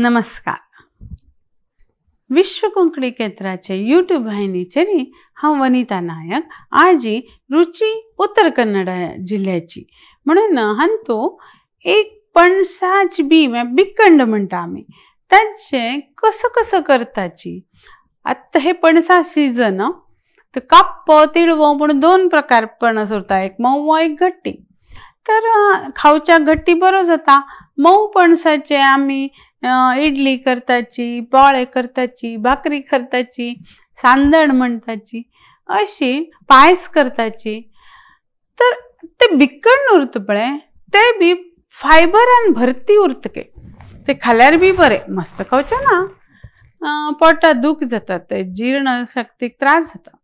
नमस्कार. विश्व कोंकणी केंद्राचे यूट्यूब वाहिनीचेरी हांव वनिता नायक. आजी रुची उत्तर कन्नड जिल्ह्याची म्हणून हांतू एक पणसाची बी बिकंड म्हणटा आमी ताचे कसं करताची. आत्ता हे पणसा सीजन तर काप्प तिळवो म्हणून दोन प्रकार पणस उरता, एक मऊ एक घट्टी. तर खावच्या घट्टी बरो जाता. मऊ पणसाचे आमी इडली करताची, पोळे करताची, भाकरी करताची, सांदण म्हणताची, अशी पायस करताची. तर ते बिकण उरत पळे ते बी फायबरान भरती उरतके. ते खाल्यार बी बरे मस्त खावचे ना, पोटात दूख जाता, ते जीर्ण शक्तीक त्रास जाता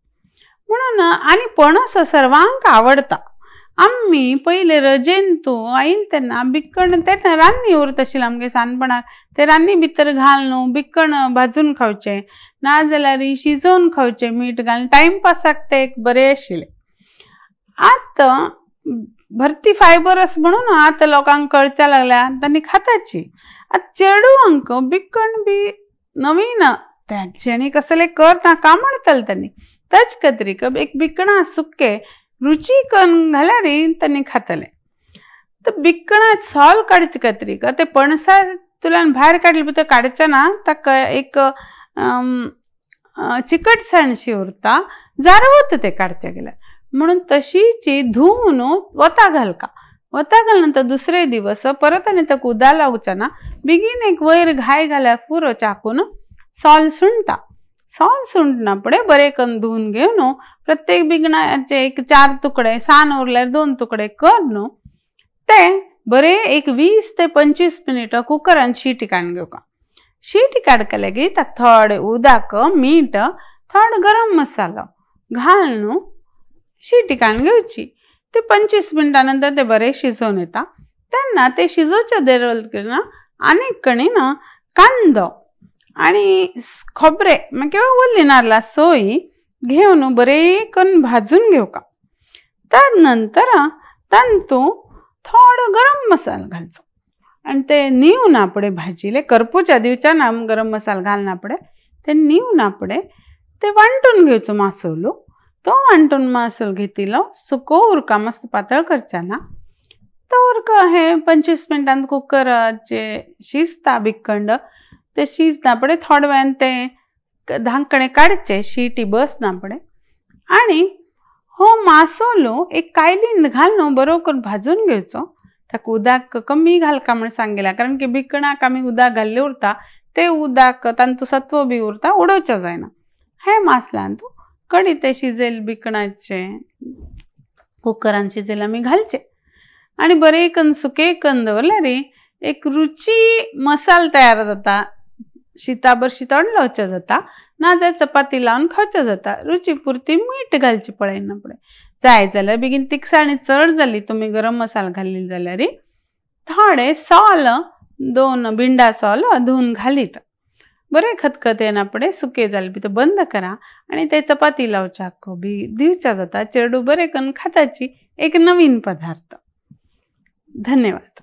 म्हणून. आणि पणस सर्वांक आवडता. आम्ही पहिले रजेंतू आईल तेन्ना बिकण तेन्ना रान्नी उरत आशिल्ली आमगे सानपणाक. ते रान्नी भितर घालून बिकण भाजून खावचे, नाजाल्यार शिजोवन खावचे मीठ घालून. टाइमपासाक ते एक बरे आशिल्ले. आतां भरती फायबर आस म्हणून आतां लोकांक कळच्या लागल्या, तांणी खाताची. आतां चेडवांक बिकण बी नवीन तेंच्यांनी कसले कर नाका म्हणटाले तांणी. तेच खातीर एक बिकणां सुके रुची करून घाल्यार तांणी खातले. तर बिकणां सोल काडचे खातीर ते पणसांतल्यान भायर काडले भितर काडचे ना, ताका एक चिकटसाणशी उरता, जारवत ते काडचे गेल्यार. म्हणून तशीची धुवन वता घालका. वता घालनंतर दुसरे दिवस परत आनी ताका उदक लावचे ना. बेगीन एक वयर घाय घाल्यार पुरो चाकून सोल सुणटा. सोल सुंटना फुडें बरे करून धुवन घेवन प्रत्येक बिकणाचे एक 4 तुकडे, सान उरल्यार 2 तुकडे कर न्हू, ते बरे एक 20 ते 25 मिनिटां कुकरान शिटी काडून घेवका. शिटी काडके लेगीत ताका थोडे उदक, मीठ, थोडो गरम मसालो घालून शिटी काडून घेवची. ते 25 मिनटां नंतर ते बरे शिजोवन येता. तेन्ना ते शिजोवचे दवरले आनीक कणीन कांदो आणि खोबरे किंवा ओली नारळा सोय घेवन बरे करून भाजून घेवका. त्यानंतर तांतू थोडो गरम मसालो घालचो आणि ते नीवना फुडें भाजीले करपूच्या दिवच्या ना गरम मसालो घालना फुडें ते नीवना फुडें ते वांटून घेवचो मासोलो. तो वांटून मासोलो घेतिलो सुको उरका, मस्त पातळ करचा ना. तो उरका हे 25 मिनटांत कुकराचे शिजता बिकंड. ते शिजना फुडें थोडे वेळान ते धांकणे काडचे, शिटी बसना फुडें. आणि हो मासोलो एक कायलीन घालून बरो करून भाजून घेवचो. ताका उदक कमी घालका म्हण सांगिल्लें, कारण की बिकणाक आमी उदक घाल्ले उरता, ते उदक तांतू सत्व बी उरता, उडोवचें जायना. हे मासलान तूं कडी ते शिजेल बिकणाचे कुकरान शिजेल आमी घालचे आणि बरे करून सुके करून दवरल्यार एक रुची मसालो तयार जाता. शिताभर शितोड लावचें जाता, नाजाल्यार चपाती लावन खावचें जाता. रुची पुरती मीठ घालचें पळयना फुडें. जाय जाल्यार बेगीन तिखसाणी चड जाली तुमी गरम मसालो घाली जाल्यार थोडे सोल, 2 बिंडा सोल धुवन घालीत. बरे खतखतेना फुडें सुके जाले भितर बंद करा आणि ते चपाती लावच्याक बी दिवच्या जाता. चेडू बरे करून खाताची एक नवीन पदार्थ. धन्यवाद.